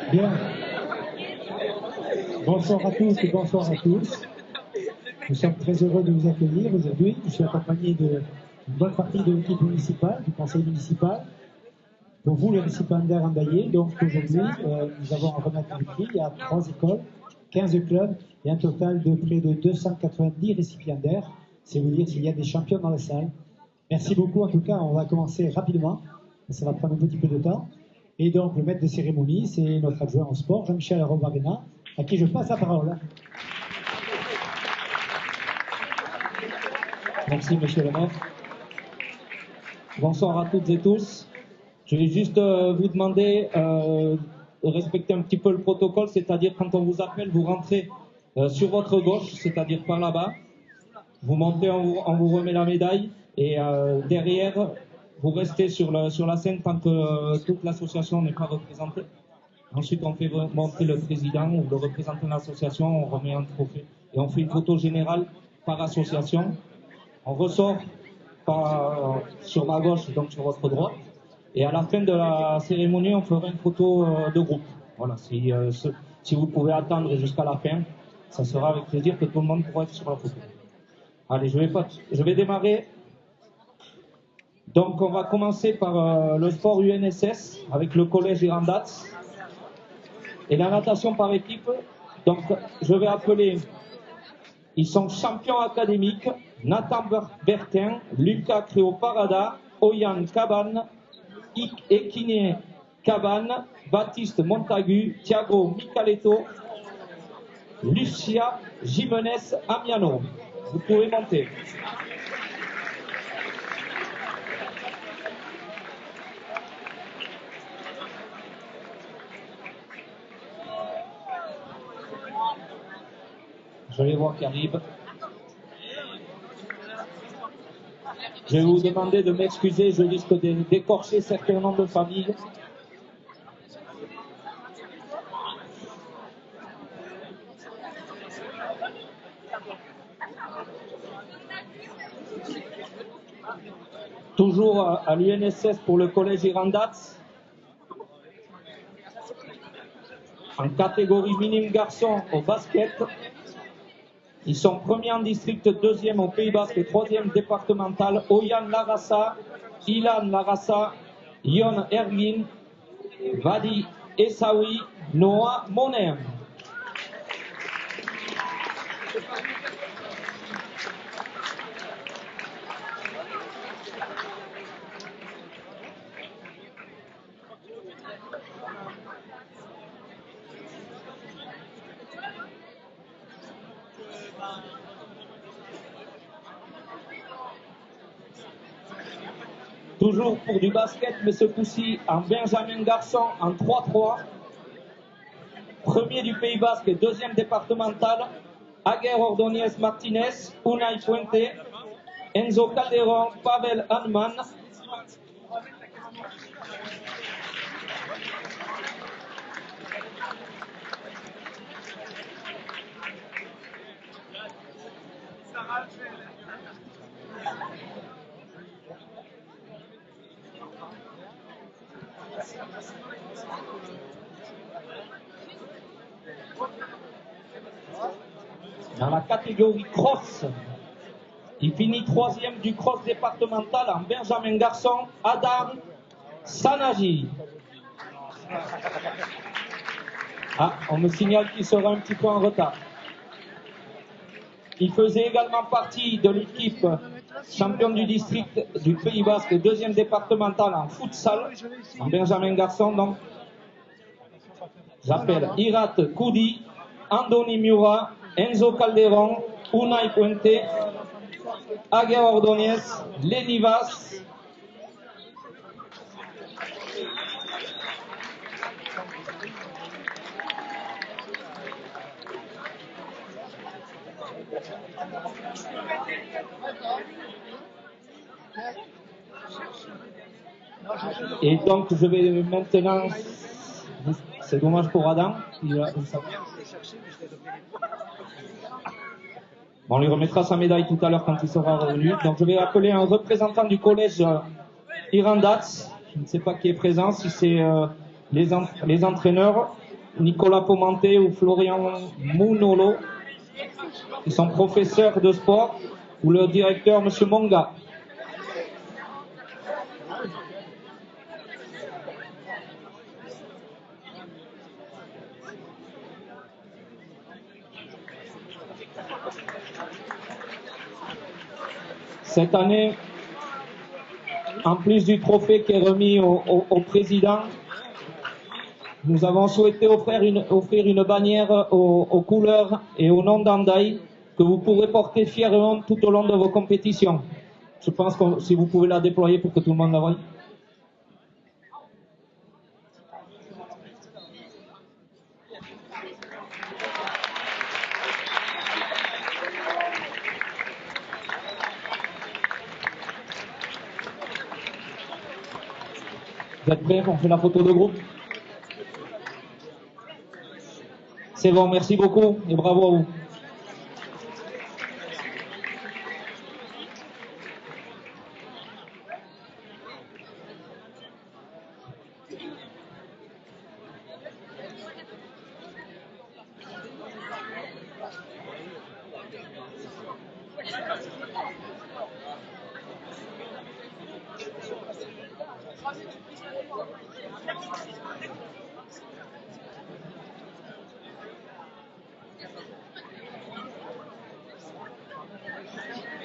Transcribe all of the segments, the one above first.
Bien. Bonsoir à toutes et bonsoir à tous. Nous sommes très heureux de vous accueillir aujourd'hui. Je suis accompagné d'une bonne partie de l'équipe municipale, du conseil municipal. Pour vous, les récipiendaires Ambaillé, donc aujourd'hui, nous avons à remettre le prix. Il y a 3 écoles, 15 clubs et un total de près de 290 récipiendaires. C'est vous dire s'il y a des champions dans la salle. Merci beaucoup. En tout cas, on va commencer rapidement. Ça va prendre un petit peu de temps. Et donc, le maître de cérémonie, c'est notre adjoint en sport, Jean-Michel Robarena, à qui je passe la parole. Merci, monsieur le maire. Bonsoir à toutes et tous. Je vais juste vous demander de respecter un petit peu le protocole, c'est-à-dire quand on vous appelle, vous rentrez sur votre gauche, c'est-à-dire par là-bas. Vous montez, on vous remet la médaille et derrière, vous restez sur la scène tant que toute l'association n'est pas représentée. Ensuite, on fait monter le président ou le représentant de l'association, on remet un trophée et on fait une photo générale par association. On ressort sur ma gauche, donc sur votre droite. Et à la fin de la cérémonie, on fera une photo de groupe. Voilà, si vous pouvez attendre jusqu'à la fin, ça sera avec plaisir que tout le monde pourra être sur la photo. Allez, je vais démarrer. Donc, on va commencer par le sport UNSS avec le collège Irandats et la natation par équipe. Donc, je vais appeler, ils sont champions académiques, Nathan Bertin, Lucas Créoparada, Oyan Cabane, Ekine Cabane, Baptiste Montagu, Thiago Micaletto, Lucia Jimenez Amiano. Vous pouvez monter. Je les vois qui arrivent. Je vais vous demander de m'excuser, je risque d'écorcher certains noms de famille. Toujours à l'UNSS pour le collège Irandats. En catégorie minime garçon au basket. Ils sont premiers en district, deuxième au Pays Basque et troisième départemental. Oyan Larassa, Ilan Larassa, Yon Ergin, Vadi Essaoui, Noah Monem. Toujours pour du basket, mais ce coup-ci en Benjamin Garçon en 3-3. Premier du Pays Basque et deuxième départemental. Aguer Ordonez Martinez, Unai Puente, Enzo Calderon, Pavel Hanman. Dans la catégorie cross, il finit troisième du cross départemental en Benjamin Garçon, Adam Sanaji. Ah, on me signale qu'il sera un petit peu en retard. Il faisait également partie de l'équipe championne du district du Pays Basque, deuxième départemental en futsal, en Benjamin Garçon. Donc, j'appelle Irat Koudi, Andoni Miura, Enzo Calderon, Unai Puente, Aguer Ordonez, Lenny Vass. Et donc je vais maintenant, c'est dommage pour Adam, on lui remettra sa médaille tout à l'heure quand il sera revenu. Donc je vais appeler un représentant du collège Irandats, je ne sais pas qui est présent, si c'est les entraîneurs. Nicolas Pomenté ou Florian Mounolo, qui sont professeurs de sport, ou le directeur, M. Monga. Cette année, en plus du trophée qui est remis au président, nous avons souhaité offrir une bannière aux couleurs et au nom d'Andaï que vous pourrez porter fièrement tout au long de vos compétitions. Je pense que si vous pouvez la déployer pour que tout le monde la voie. Vous êtes prêts? On fait la photo de groupe? C'est bon, merci beaucoup et bravo à vous.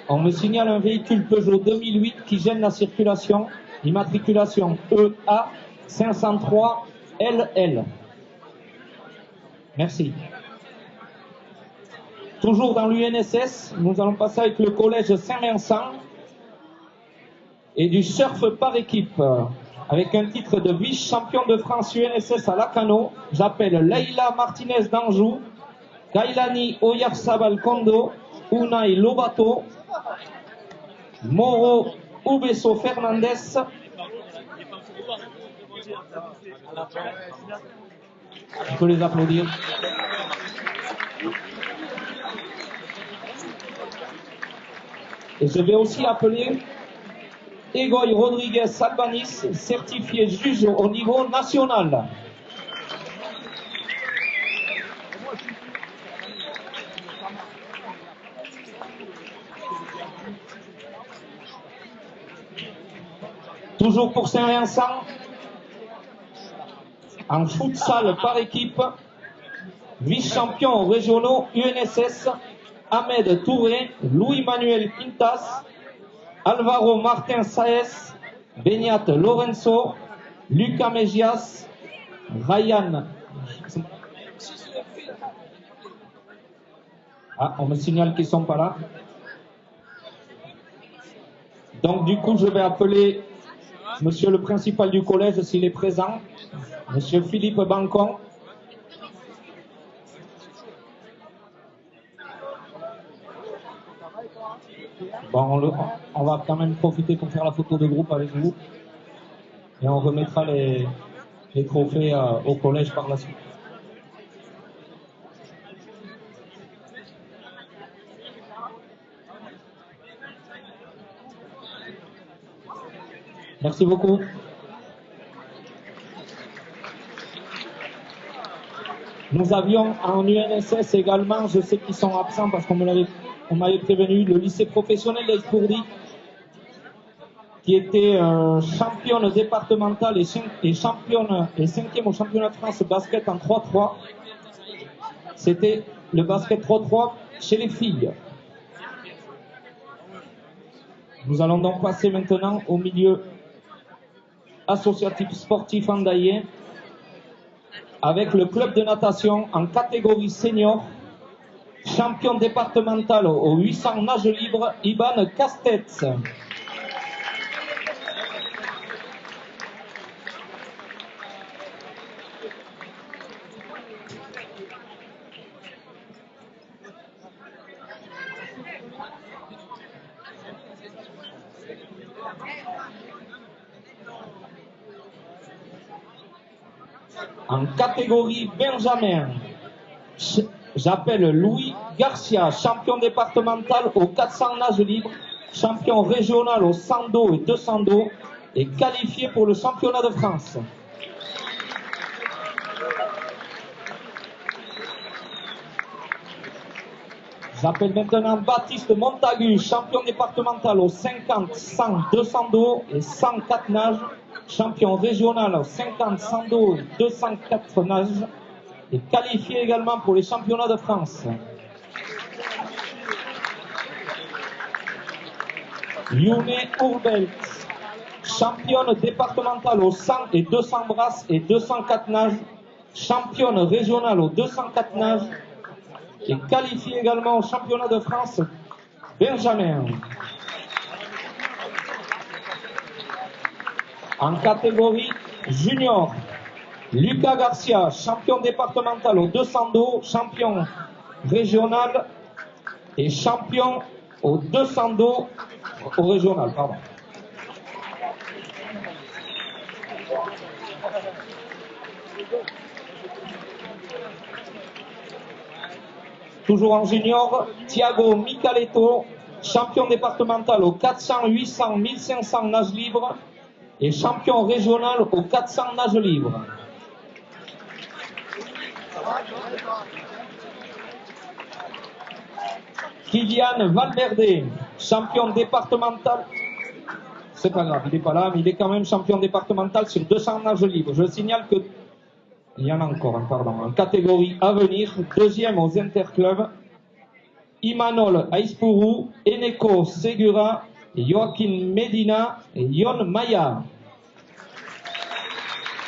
On me signale un véhicule Peugeot 2008 qui gêne la circulation, immatriculation EA 503 LL. Merci. Toujours dans l'UNSS, nous allons passer avec le collège Saint-Vincent et du surf par équipe, avec un titre de vice-champion de France UNSS à Lacano. J'appelle Leila Martinez d'Anjou, Gailani Oyarzabal Kondo, Unai Lobato, Moro Ubeso Fernandez. Je peux les applaudir. Et je vais aussi appeler Egoy Rodriguez Albanis, certifié juge au niveau national. Toujours pour Saint-Vincent, en futsal par équipe, vice-champion régionaux UNSS, Ahmed Touré, Louis-Manuel Quintas, Alvaro Martin Saez, Beñat Lorenzo, Lucas Mejias, Ryan. Ah, on me signale qu'ils ne sont pas là. Donc du coup, je vais appeler monsieur le principal du collège s'il est présent, monsieur Philippe Bancon. Bon, on va quand même profiter pour faire la photo de groupe avec vous et on remettra les trophées au collège par la suite. Merci beaucoup. Nous avions en UNSS également, je sais qu'ils sont absents parce qu'on m'avait prévenu, le lycée professionnel d'Espourdi, qui était championne départementale et championne et 5e au championnat de France basket en 3-3. C'était le basket 3-3 chez les filles. Nous allons donc passer maintenant au milieu associatif sportif andaillais avec le club de natation en catégorie senior, champion départemental au 800 nage libre, Iban Castets. En catégorie Benjamin, j'appelle Louis Garcia, champion départemental au 400 nage libre, champion régional au 100 dos et 200 dos et qualifié pour le championnat de France. J'appelle maintenant Baptiste Montagu, champion départemental au 50, 100, 200 dos et 104 nages, champion régional au 50, 100 dos et 204 nages, et qualifié également pour les championnats de France. Yune Urbelt, championne départementale au 100 et 200 brasses et 204 nages, championne régionale au 204 nages, et qualifié également au championnat de France Benjamin. En catégorie junior, Lucas Garcia, champion départemental au 200 dos, champion régional et champion au 200 dos au régional, pardon. Toujours en junior, Thiago Micaletto, champion départemental au 400, 800, 1500 nages libres et champion régional au 400 nages libres. Kylian Valverde, champion départemental. C'est pas grave, il n'est pas là, mais il est quand même champion départemental sur 200 nages libres. Je signale que il y en a encore, pardon, en catégorie à venir, deuxième aux interclubs, Imanol Aispuru, Eneko Segura, Joaquin Medina et Yon Maya.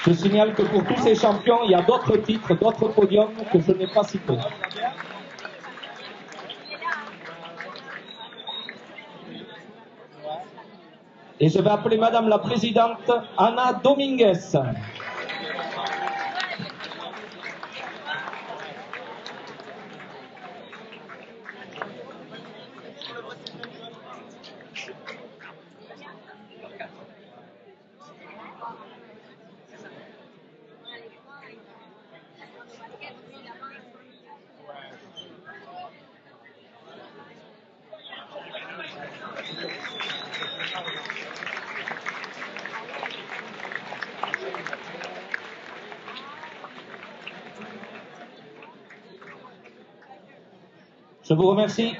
Je signale que pour tous ces champions, il y a d'autres titres, d'autres podiums que je n'ai pas cités. Et je vais appeler Madame la Présidente Ana Dominguez. Je vous remercie.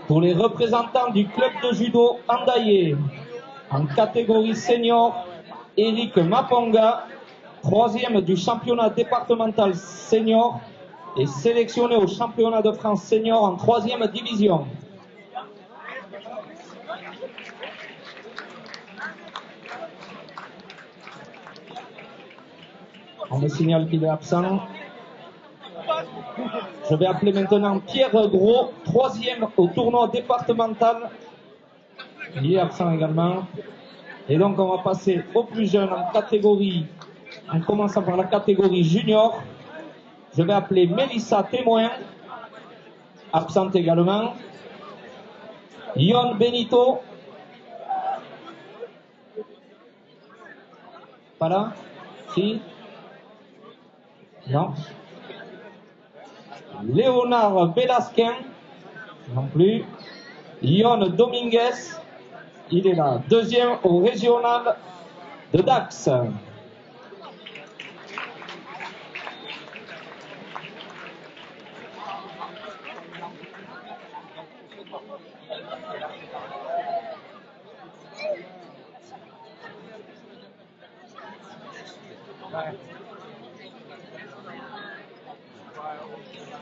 Pour les représentants du club de judo Andaye, en catégorie senior, Eric Maponga, troisième du championnat départemental senior, est sélectionné au championnat de France senior en troisième division. On me signale qu'il est absent. Je vais appeler maintenant Pierre Gros, troisième au tournoi départemental. Il est absent également. Et donc on va passer aux plus jeunes en catégorie, en commençant par la catégorie junior. Je vais appeler Mélissa Témoin, absente également. Yon Benito. Pas là? Si? Non. Léonard Velasquin. Non plus. Yon Dominguez. Il est là. Deuxième au régional de Dax.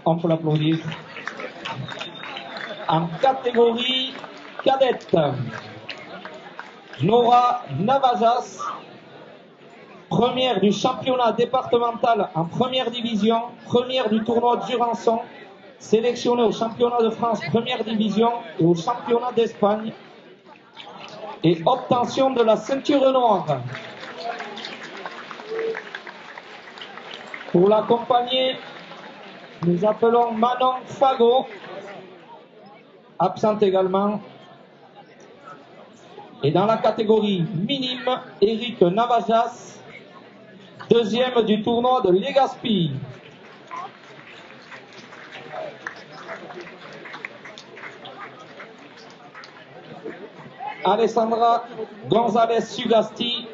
On peut l'applaudir. En catégorie cadette, Nora Navajas, première du championnat départemental en première division, première du tournoi de Jurançon, sélectionnée au championnat de France première division et au championnat d'Espagne, et obtention de la ceinture noire. Pour l'accompagner, nous appelons Manon Fagot, absente également. Et dans la catégorie minime, Eric Navajas, deuxième du tournoi de Legazpi. Alessandra González Sugasti,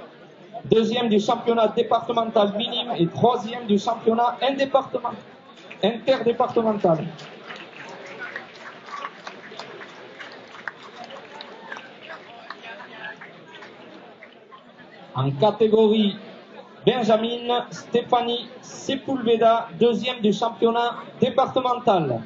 deuxième du championnat départemental minime et troisième du championnat interdépartemental. En catégorie Benjamin, Stéphanie Sepulveda, deuxième du championnat départemental.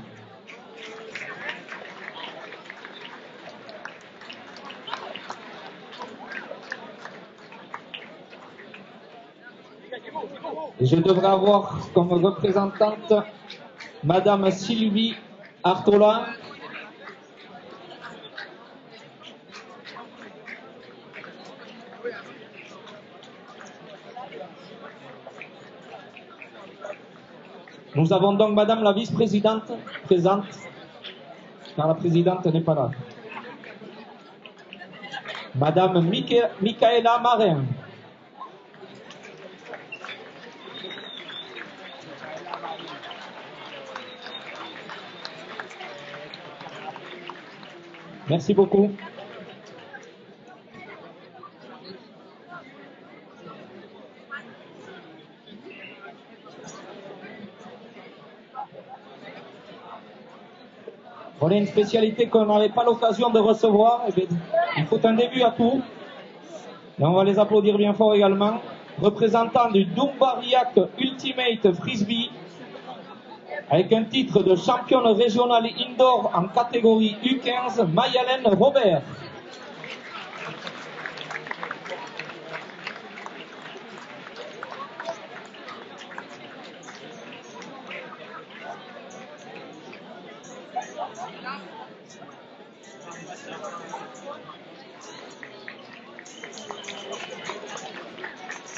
Et je devrais avoir comme représentante Madame Sylvie Artola. Nous avons donc Madame la vice-présidente présente, car la présidente n'est pas là. Madame Michaela Marin. Merci beaucoup. Voilà une spécialité qu'on n'avait pas l'occasion de recevoir. Eh bien, il faut un début à tout. Et on va les applaudir bien fort également. Représentant du Dumbariac Ultimate Frisbee, avec un titre de championne régionale indoor en catégorie U15, Mayalène Robert.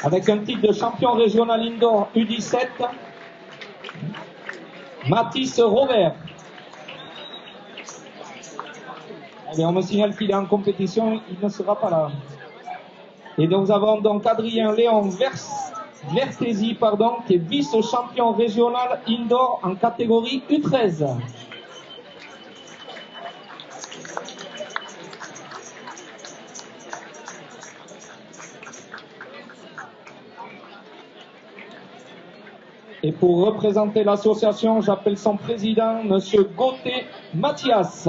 Avec un titre de champion régional indoor U17, Mathis Robert. Allez, on me signale qu'il est en compétition, il ne sera pas là. Et donc nous avons donc Adrien Léon Vertési, qui est vice-champion régional indoor en catégorie U13. Et pour représenter l'association, j'appelle son président, Monsieur Gauthier Mathias.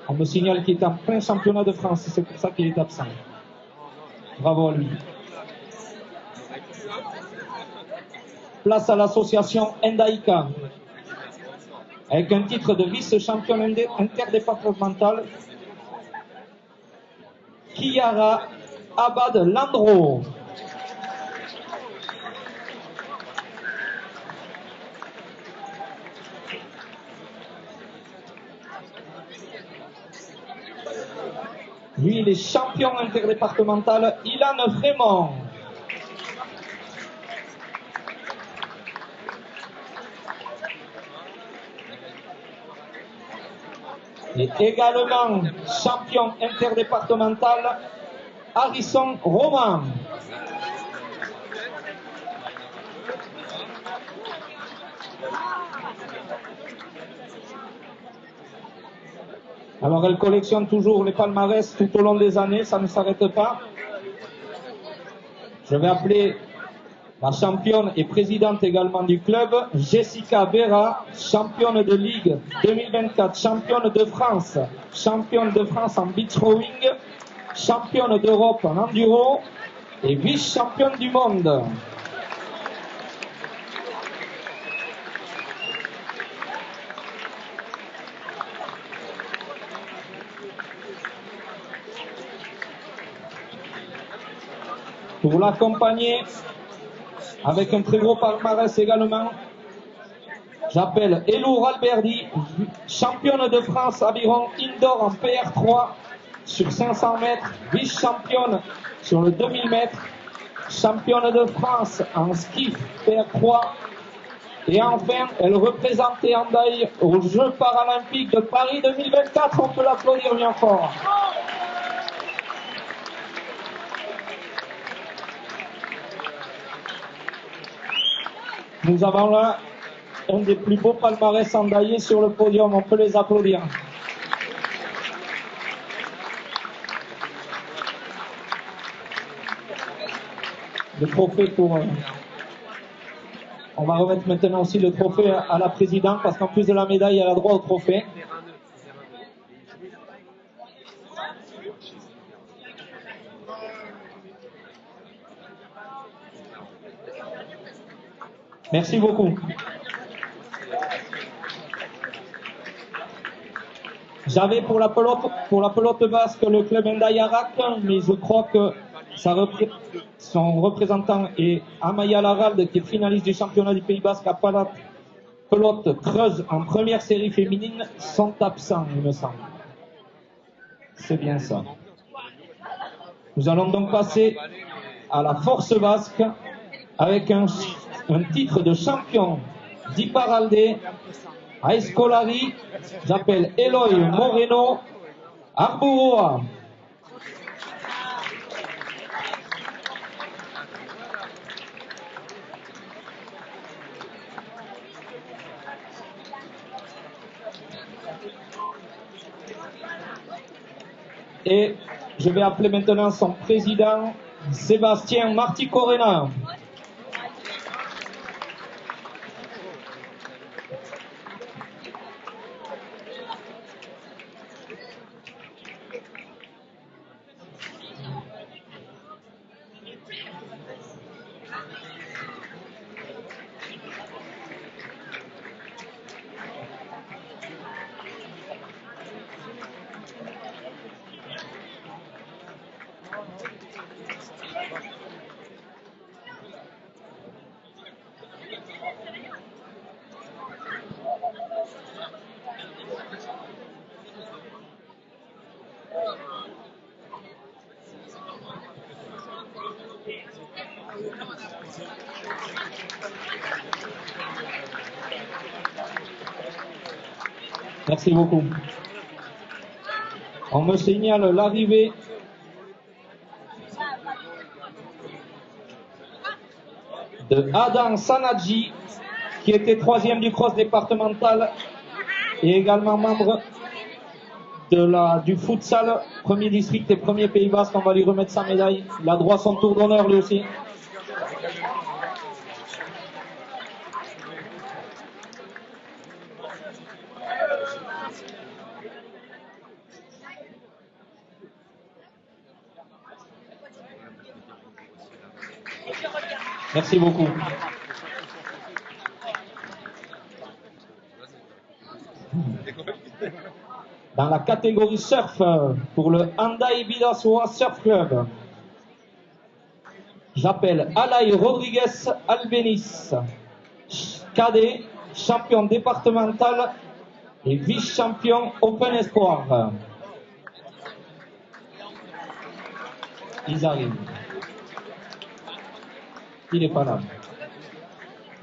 On me signale qu'il est en plein championnat de France, c'est pour ça qu'il est absent. Bravo à lui. Place à l'association Endaïka, avec un titre de vice-champion interdépartemental, Kiara Abad Landro. Lui, il est champion interdépartemental, Ilan Frémont. Et également champion interdépartemental, Harrison Roman. Alors elle collectionne toujours les palmarès tout au long des années, ça ne s'arrête pas. Je vais appeler la championne et présidente également du club, Jessica Vera, championne de Ligue 2024, championne de France en beach rowing, championne d'Europe en enduro et vice-championne du monde. Pour l'accompagner, avec un très gros palmarès également. J'appelle Elour Alberdi, championne de France aviron indoor en PR3 sur 500 mètres, vice-championne sur le 2000 mètres, championne de France en skiff PR3. Et enfin, elle représentait Hendaye aux Jeux paralympiques de Paris 2024. On peut l'applaudir bien fort. Nous avons là un des plus beaux palmarès hendaillés sur le podium. On peut les applaudir. Le trophée pour... On va remettre maintenant aussi le trophée à la présidente parce qu'en plus de la médaille, elle a droit au trophée. Merci beaucoup. J'avais pour la pelote basque le club Hendaye Arak, mais je crois que son représentant est Amaya Laralde, qui est finaliste du championnat du Pays Basque à pelote creuse en première série féminine, sont absents, il me semble. C'est bien ça. Nous allons donc passer à la force basque avec un titre de champion d'Iparralde à Escolari. J'appelle Eloy Moreno Arburoa. Et je vais appeler maintenant son président, Sébastien Marticorena. Merci beaucoup. On me signale l'arrivée de Adam Sanadji, qui était 3e du cross départemental et également membre du futsal, 1er district et 1er Pays Basque. On va lui remettre sa médaille. Il a droit à son tour d'honneur lui aussi. Merci beaucoup. Dans la catégorie surf, pour le Hendaye Bidasoa Surf Club, j'appelle Alaï Rodriguez Albénis, cadet, champion départemental et vice-champion Open Espoir. Ils arrivent. Il n'est pas là.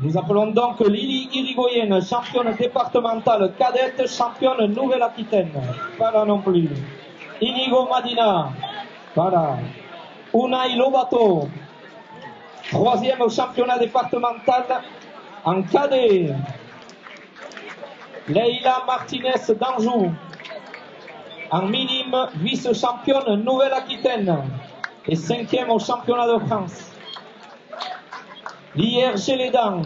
Nous appelons donc Lily Irigoyen, championne départementale cadette, championne Nouvelle-Aquitaine. Pas là non plus. Inigo Madina. Pas là. Unai Lobato. 3e au championnat départemental en cadet. Leila Martinez d'Anjou. En minime, vice-championne Nouvelle-Aquitaine. Et 5e au championnat de France. Lier Gélédan,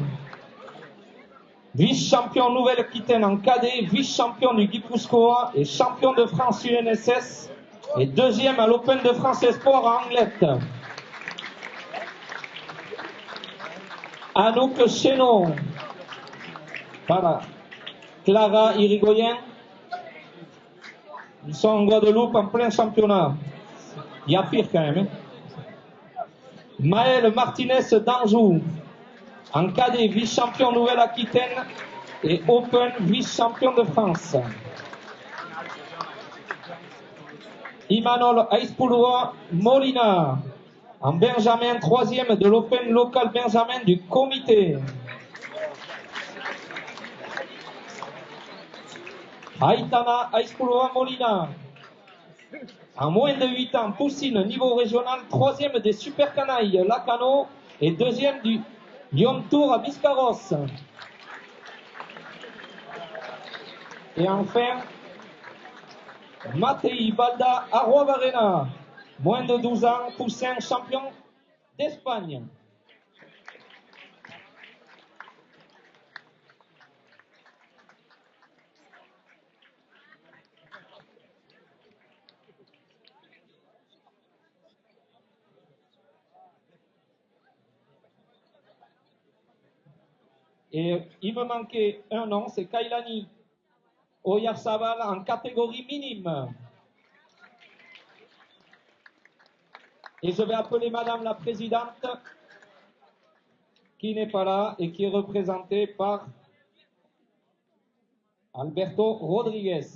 vice-champion Nouvelle-Aquitaine en cadet, vice-champion du Guipuscoa et champion de France UNSS et 2e à l'Open de France Espoir à Anglette. Anouk Chénon, voilà. Clara Irigoyen, ils sont en Guadeloupe en plein championnat. Il y a pire quand même. Maëlle Martinez d'Anjou, En cadet, vice-champion Nouvelle-Aquitaine et Open, vice-champion de France. Imanol Aispulua Molina. En Benjamin, troisième de l'Open local Benjamin du comité. Aitana Aispulua Molina. En moins de 8 ans, Poussine, niveau régional, troisième des Super Canailles, Lacano, et deuxième du Lyon Tour à Biscarrosse. Et enfin, Matei Balda Arroyo-Varena, moins de 12 ans, Poussin, champion d'Espagne. Et il me manquait un nom, c'est Kailani Oyarzabal en catégorie minime. Et je vais appeler Madame la Présidente, qui n'est pas là et qui est représentée par Alberto Rodriguez.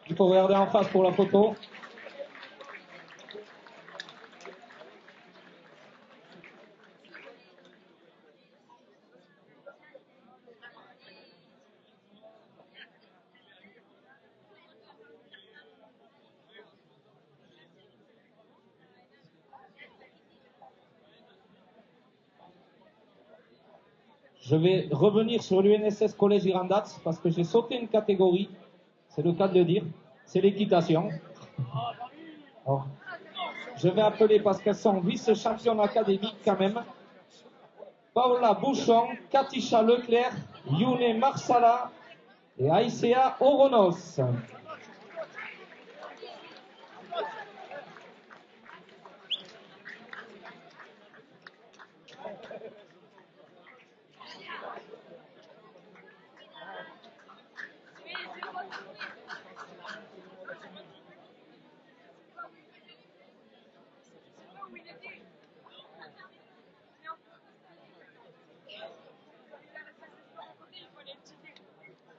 Il faut regarder en face pour la photo. Je vais revenir sur l'UNSS Collège Irandats parce que j'ai sauté une catégorie, c'est le cas de le dire, c'est l'équitation. Alors, je vais appeler parce qu'elles sont vice-championnes académiques quand même. Paola Bouchon, Katisha Leclerc, Youne Marsala et Aïsea Oronos.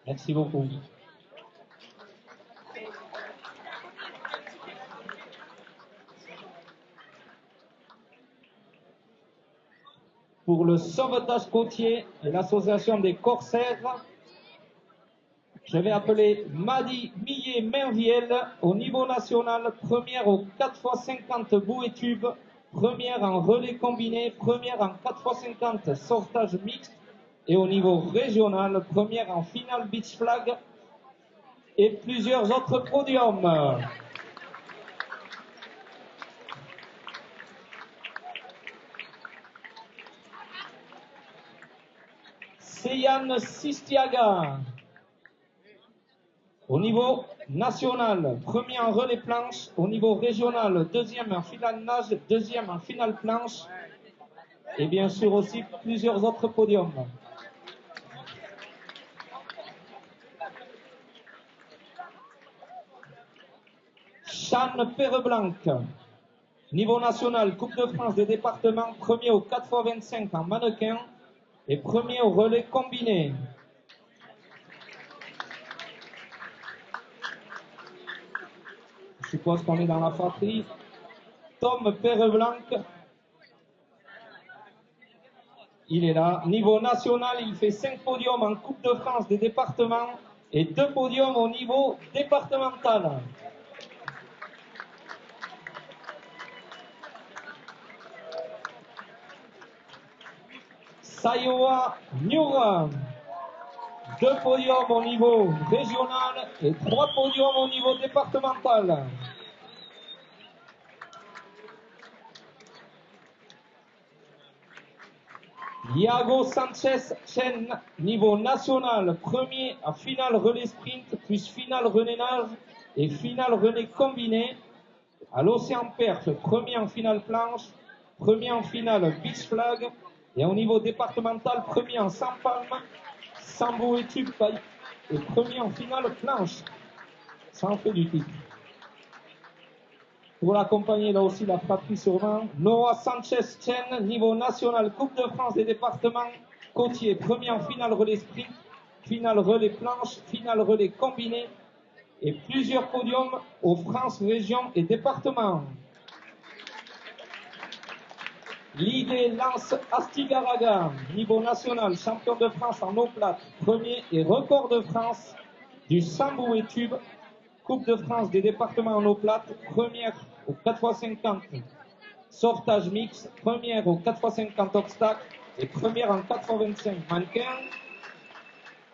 Merci beaucoup. Pour le sauvetage côtier et l'association des corsaires, je vais appeler Madi Millet-Mainviel au niveau national, première au 4x50 bouées tubes, première en relais combiné, première en 4x50 sauvetage mixte et au niveau régional, première en finale beach flag et plusieurs autres podiums. Seyane Sistiaga. Au niveau national, premier en relais planche. Au niveau régional, deuxième en finale nage, deuxième en finale planche. Et bien sûr aussi plusieurs autres podiums. Chane Pereblanc. Niveau national, Coupe de France des départements, premier au 4x25 en mannequin et premier au relais combiné. Je suppose qu'on est dans la fratrie. Tom Pereblanc. Il est là. Niveau national, il fait 5 podiums en Coupe de France des départements et 2 podiums au niveau départemental. Sayoa Nura. 2 podiums au niveau régional et 3 podiums au niveau départemental. Iago Sanchez Chen, niveau national, premier à finale relais sprint, plus finale relais nage et finale relais combiné. À l'Océan Perth, premier en finale planche, premier en finale beach flag. Et au niveau départemental, premier en 100 palmes, sambo et tube et premier en finale planche. Ça en fait du titre. Pour l'accompagner, là aussi, la fratrie sur main. Noah Sanchez Chen, niveau national, Coupe de France des départements côtiers, premier en finale relais sprint, finale relais planche, finale relais combiné et plusieurs podiums aux France, régions et départements. L'idée Lance Astigaraga, niveau national, champion de France en eau plate, premier et record de France du sambo et tube, Coupe de France des départements en eau plate, première au 4x50 sauvetage mix, première au 4x50 obstacles et première en 4x25 mannequin.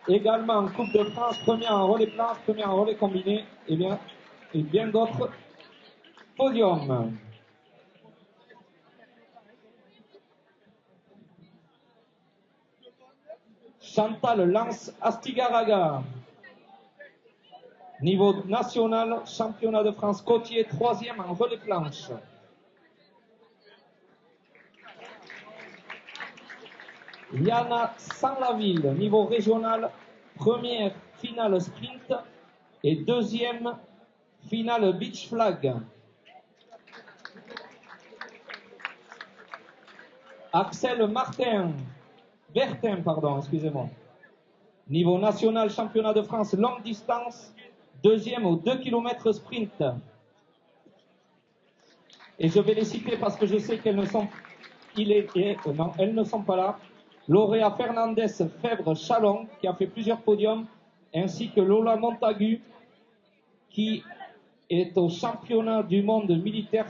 Également en Coupe de France, première en relais planche, première en relais combiné et bien d'autres podiums. Chantal Lance Astigaraga, niveau national, championnat de France côtier, troisième en relais planche. Yana Sanlaville, niveau régional, première finale sprint et deuxième finale beach flag. Axel Bertin, excusez-moi. Niveau national, championnat de France longue distance, deuxième au 2 km sprint. Et je vais les citer parce que je sais qu'elles ne sont, elles ne sont pas là. Lauréat Fernandez Fèvre Chalon, qui a fait plusieurs podiums, ainsi que Lola Montagu, qui est au championnat du monde militaire,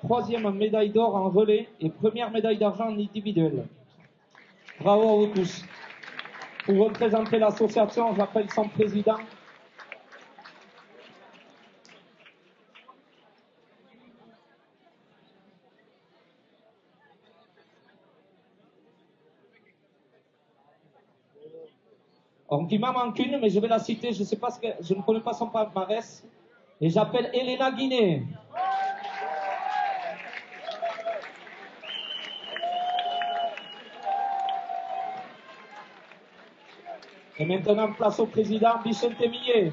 troisième médaille d'or en relais et première médaille d'argent en individuel. Bravo à vous tous. Pour représenter l'association, j'appelle son président. Donc il m'en manque une, mais je vais la citer, je sais pas je ne connais pas son palmarès. Et j'appelle Elena Guiné. Et maintenant, place au président Vicente Millet.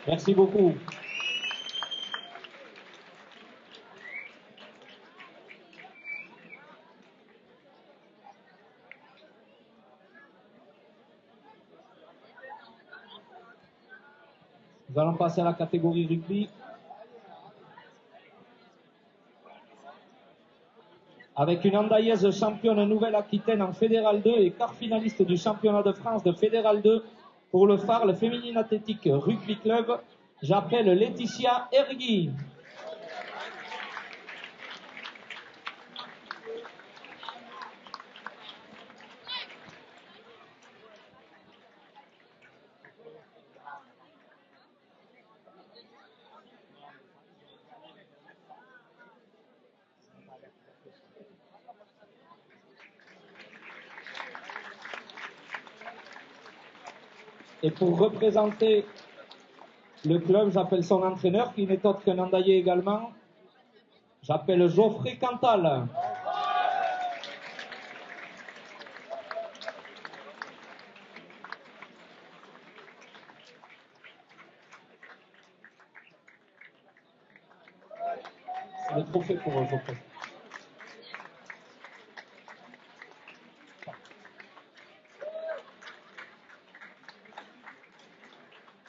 Merci beaucoup. Nous allons passer à la catégorie rugby. Avec une andaillaise championne Nouvelle-Aquitaine en Fédéral 2 et quart finaliste du championnat de France de Fédéral 2 pour le phare, le Féminine Athlétique Rugby Club, j'appelle Laetitia Ergui. Et pour représenter le club, j'appelle son entraîneur, qui n'est autre qu'un Andaillé également. J'appelle Geoffrey Cantal. C'est le trophée pour Geoffrey.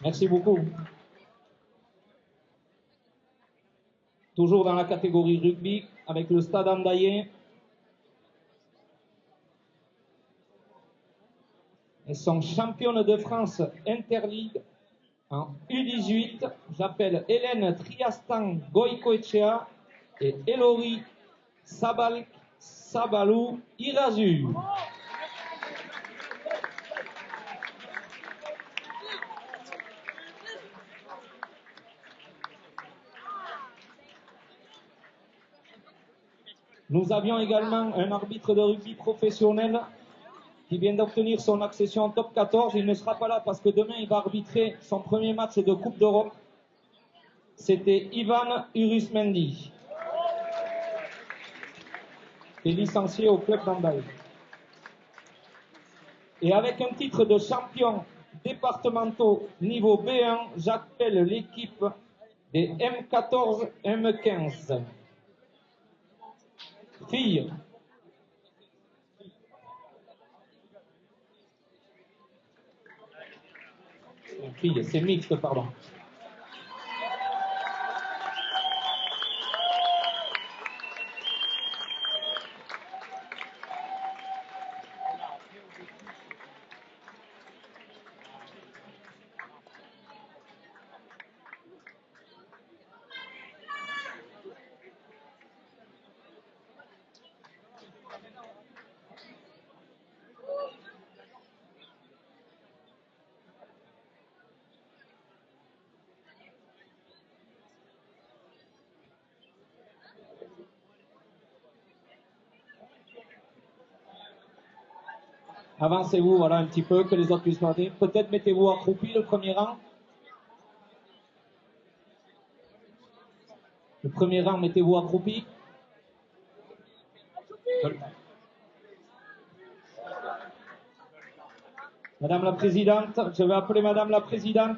Merci beaucoup. Toujours dans la catégorie rugby, avec le Stade Andaillé. Elles sont championnes de France Interligue en U18. J'appelle Hélène Triastan Goicoechea et Elori Sabalou Irazu. Nous avions également un arbitre de rugby professionnel qui vient d'obtenir son accession en top 14. Il ne sera pas là parce que demain il va arbitrer son premier match de Coupe d'Europe. C'était Ivan Urusmendi, qui est licencié au club d'Andaï. Et avec un titre de champion départementaux niveau B1, j'appelle l'équipe des M14, M15. Filles. Filles, c'est mixte, pardon. Avancez-vous, voilà, un petit peu, que les autres puissent regarder. Peut-être mettez-vous accroupi, le premier rang. Le premier rang, mettez-vous accroupi. Madame la Présidente, je vais appeler Madame la Présidente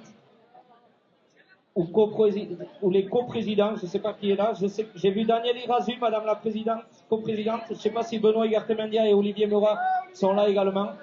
ou les coprésidents, je ne sais pas qui est là. J'ai vu Daniel Irazu, Madame la Présidente, coprésidente. Je ne sais pas si Benoît Igartemendia et Olivier Murat sont là également.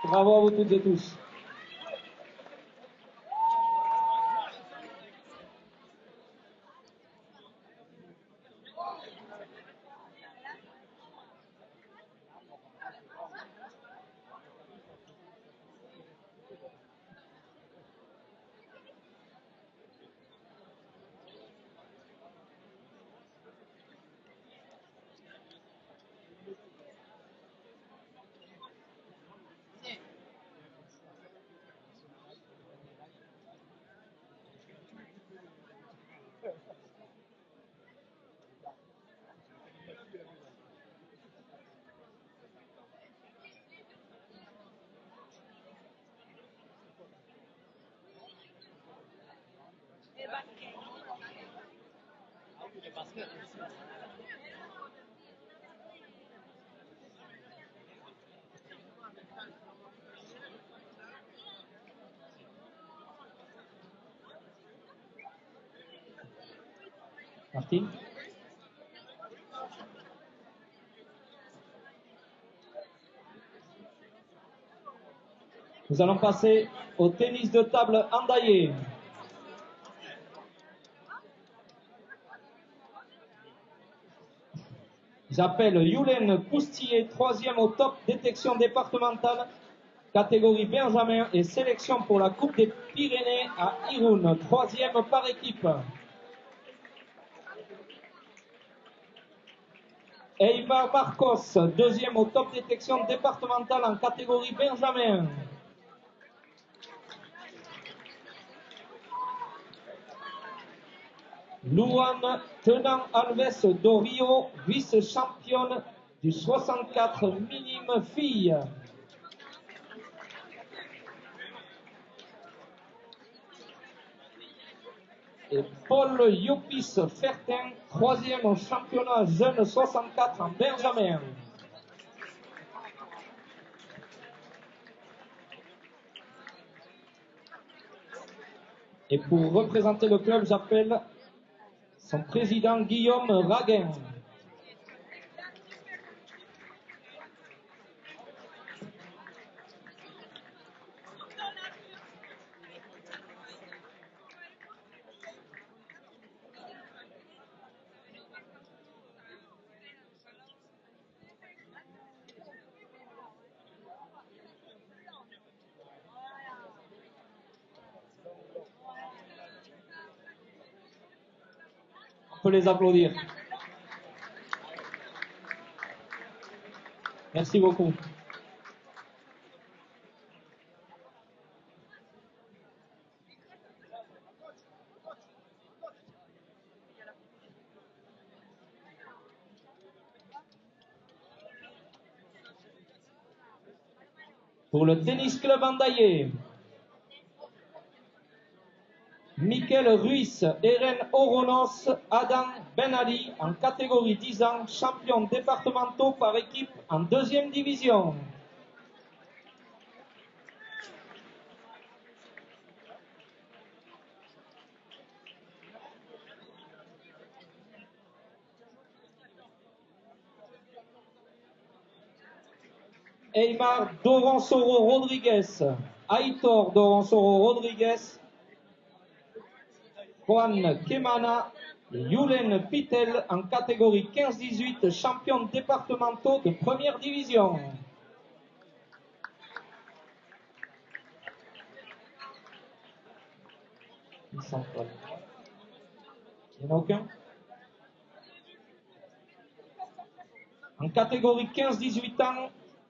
Bravo à vous toutes et tous. Martine. Nous allons passer au tennis de table Andaillé. J'appelle Yulen Poustillé, 3e au top détection départementale, catégorie Benjamin et sélection pour la Coupe des Pyrénées à Irun, 3e par équipe. Eymar Marcos, 2e au top détection départementale en catégorie Benjamin. Luan Tenant Alves do Rio, vice-championne du 64 minime filles. Et Paul Yopis Fertin, 3e au championnat jeune 64 en Benjamin. Et pour représenter le club, j'appelle son président Guillaume Raguin. On peut les applaudir. Merci beaucoup. Pour le tennis club Andaillé, Michael Ruiz, Eren Oronos, Adam Ben Ali en catégorie 10 ans, champions départementaux par équipe en 2e division. Eymar Doronsoro Rodriguez, Aitor Doronsoro Rodriguez, Juan Kemana, Yulen Pitel en catégorie 15-18, champions départementaux de 1re division. Il n'y en a aucun? En catégorie 15-18 ans,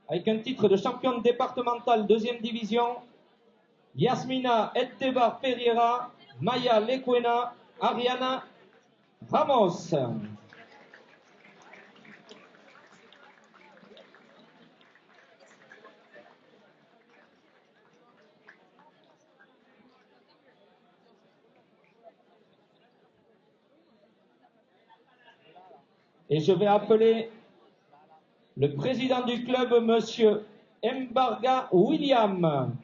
avec un titre de championne départementale 2e division, Yasmina Ettebar Pereira, Maya Lecuena, Ariana Ramos. Et je vais appeler le président du club, monsieur Mbarga William.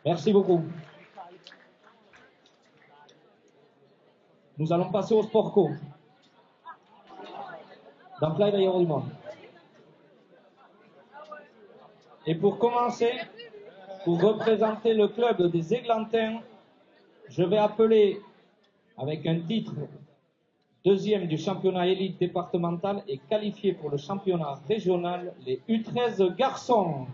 Merci beaucoup. Nous allons passer au sport co. Donc là, il va y avoir du monde. Et pour commencer, pour représenter le club des Églantins, je vais appeler, avec un titre 2e du championnat élite départemental et qualifié pour le championnat régional, les U13 garçons.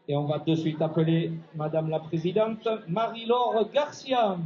Et on va de suite appeler Madame la Présidente, Marie-Laure Garcia.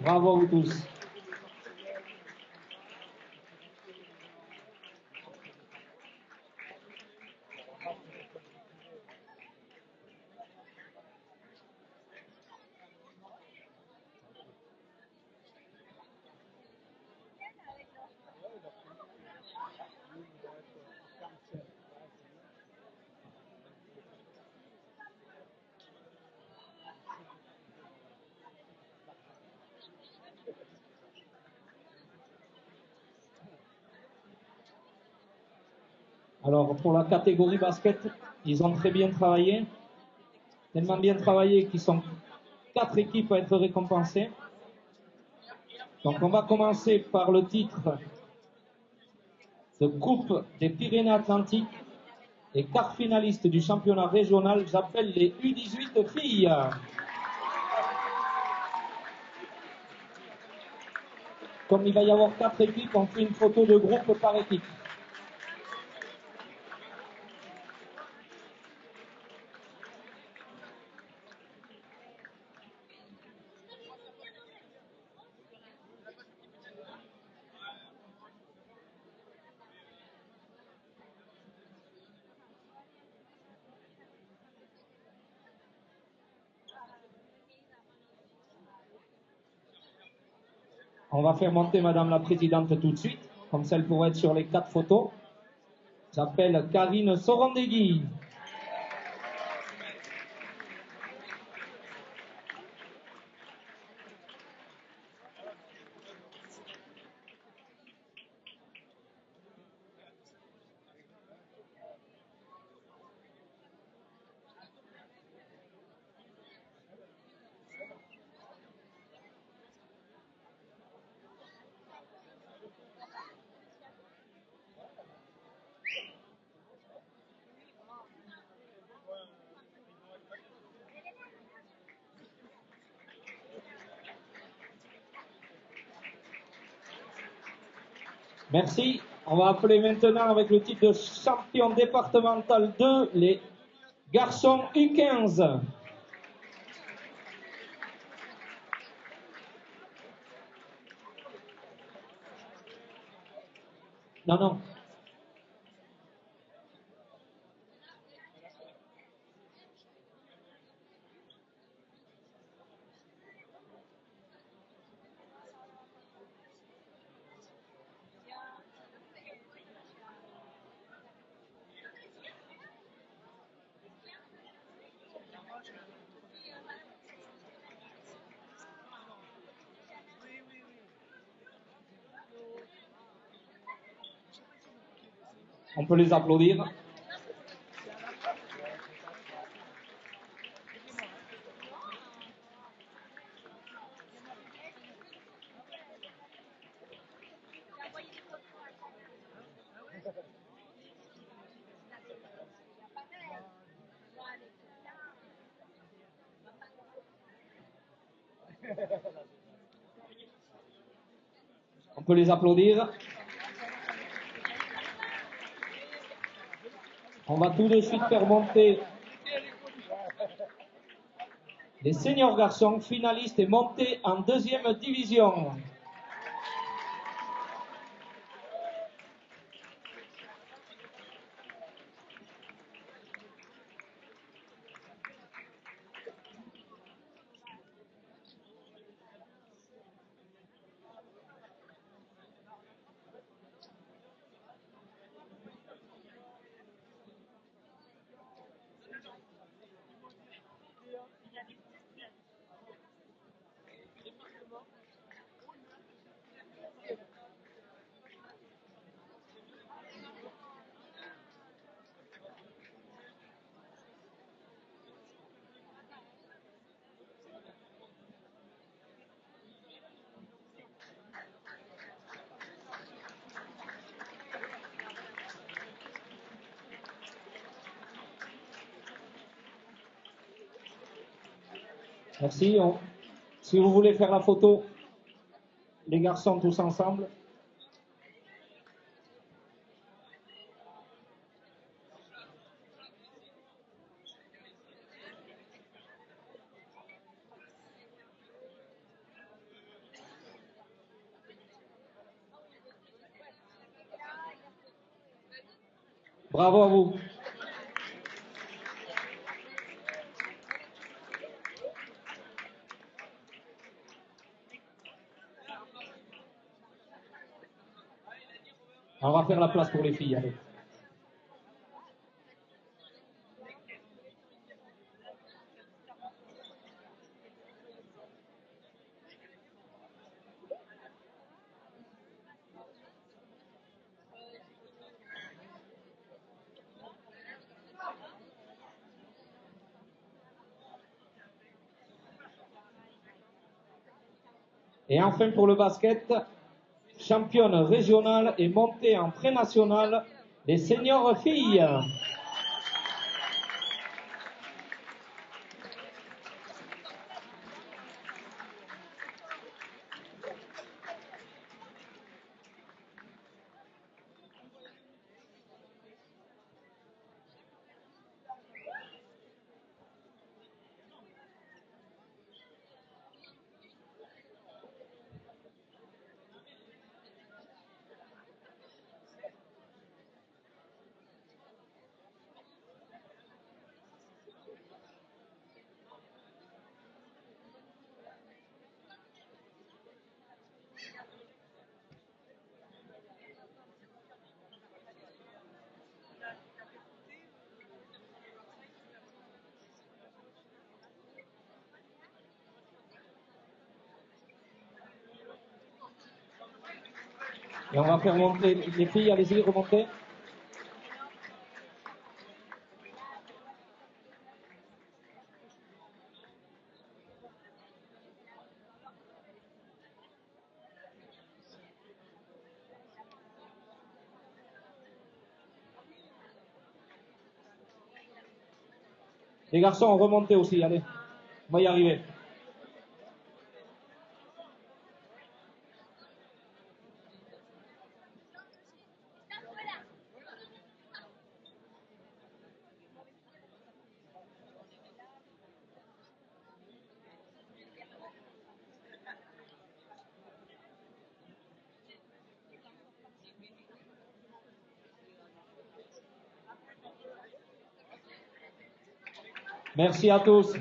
Bravo à vous tous. Alors, pour la catégorie basket, ils ont très bien travaillé. Tellement bien travaillé qu'ils sont 4 équipes à être récompensées. Donc, on va commencer par le titre de Coupe des Pyrénées-Atlantiques et quart finaliste du championnat régional. J'appelle les U18 filles. Comme il va y avoir 4 équipes, on fait une photo de groupe par équipe. On va faire monter Madame la Présidente tout de suite, comme ça elle pourrait être sur les 4 photos. J'appelle Karine Sorondegui. Merci. On va appeler maintenant avec le titre de champion départemental 2 les garçons U15. Non, non. On peut les applaudir. On peut les applaudir. On va tout de suite faire monter les seniors garçons finalistes et montés en 2e division. Merci. Si vous voulez faire la photo, les garçons tous ensemble. Bravo à vous. On va faire la place pour les filles, allez. Et enfin pour le basket, championne régionale et montée en pré-national, les seniors filles. Et on va faire monter les filles, allez-y, remontez. Les garçons, remontez aussi, allez. On va y arriver. Merci à tous.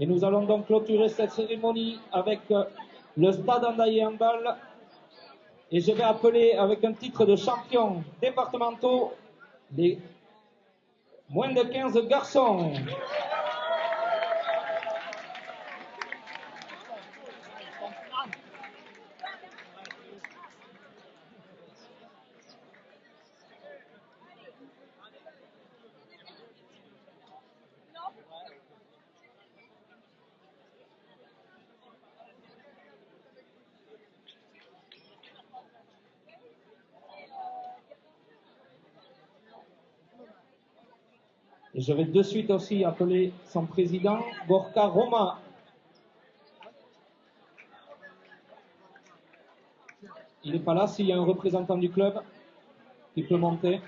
Et nous allons donc clôturer cette cérémonie avec le stade Andaillé Handball. Et je vais appeler avec un titre de champion départementaux les moins de 15 garçons. Et je vais de suite aussi appeler son président, Gorka Roma. Il n'est pas là, s'il y a un représentant du club qui peut monter.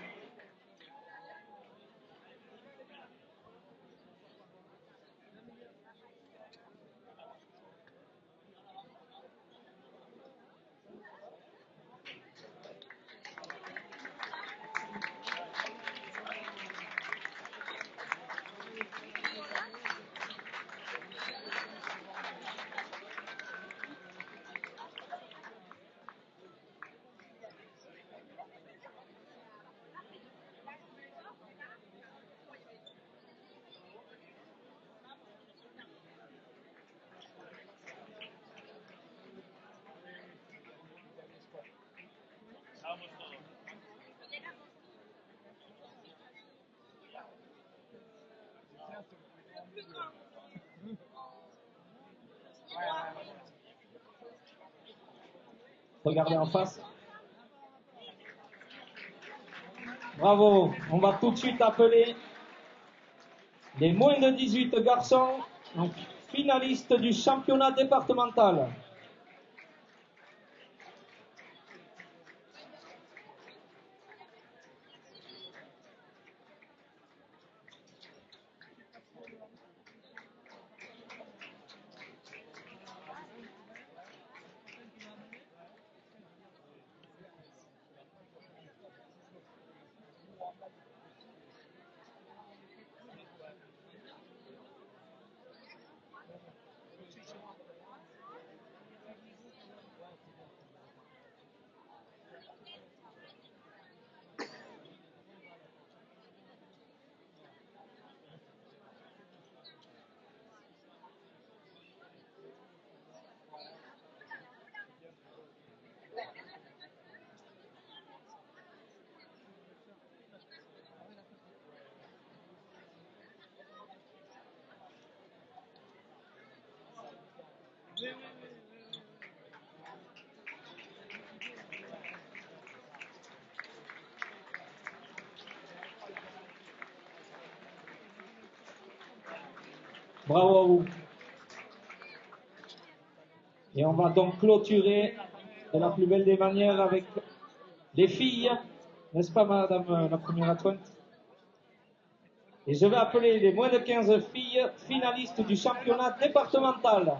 Regardez en face. Bravo. On va tout de suite appeler les moins de 18 garçons, donc finalistes du championnat départemental. Bravo à vous. Et on va donc clôturer de la plus belle des manières avec les filles, n'est-ce pas madame la première adjointe? Et je vais appeler les moins de 15 filles finalistes du championnat départemental.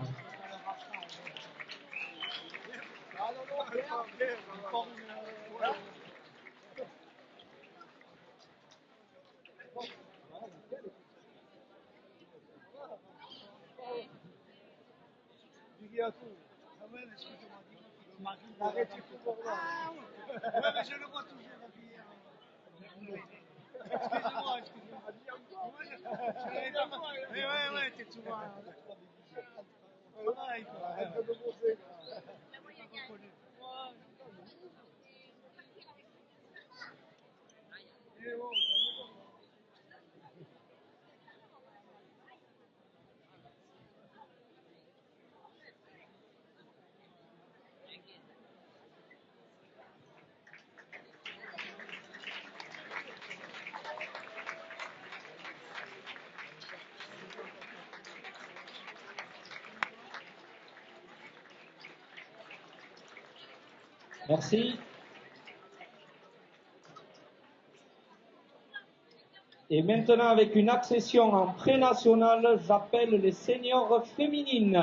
Mais je le vois toujours habillé. Excusez-moi, excusez-moi. Ouais, t'es souvent. Ouais, Merci. Et maintenant, avec une accession en pré-national, j'appelle les seniors féminines.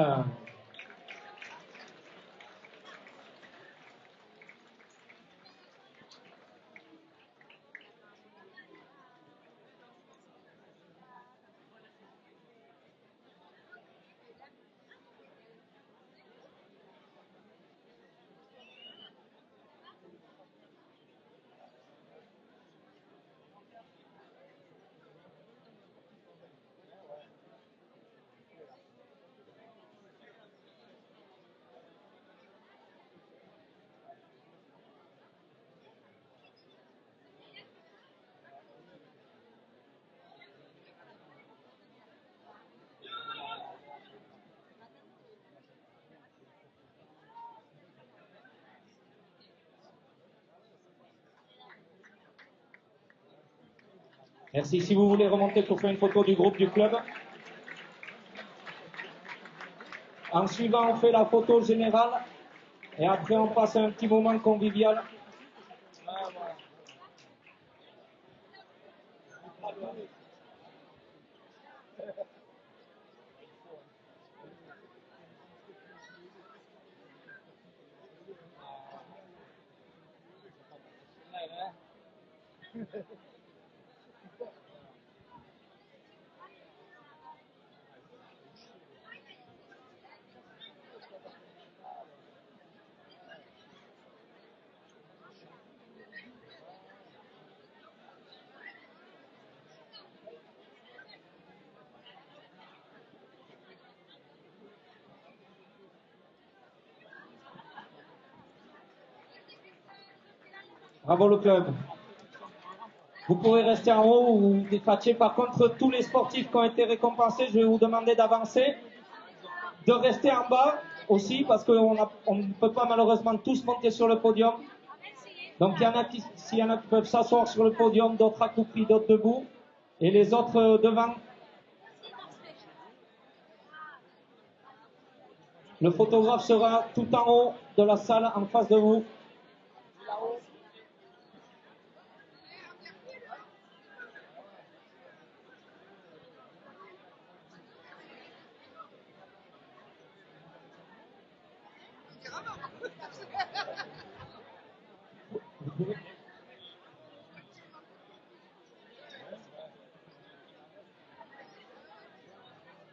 Merci. Si vous voulez remonter pour faire une photo du groupe du club. En suivant, on fait la photo générale et après on passe un petit moment convivial. Bravo le club. Vous pouvez rester en haut ou dispatcher. Par contre, tous les sportifs qui ont été récompensés, je vais vous demander d'avancer, de rester en bas aussi parce qu'on ne peut pas malheureusement tous monter sur le podium. Donc s'il y en a qui peuvent s'asseoir sur le podium, d'autres accroupis, d'autres debout, et les autres devant. Le photographe sera tout en haut de la salle en face de vous.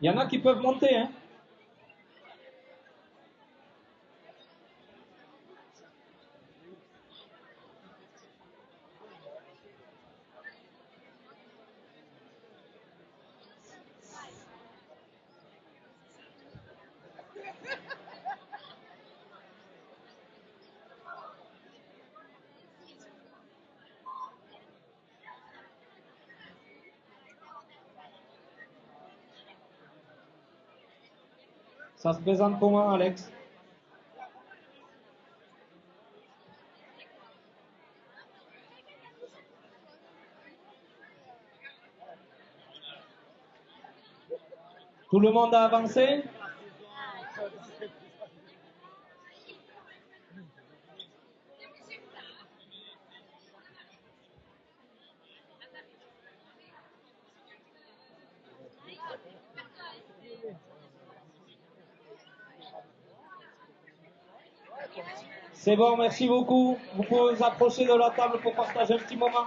Il y en a qui peuvent monter, hein. Ça se présente comment, Alex? Tout le monde a avancé? C'est bon, merci beaucoup. Vous pouvez vous approcher de la table pour partager un petit moment.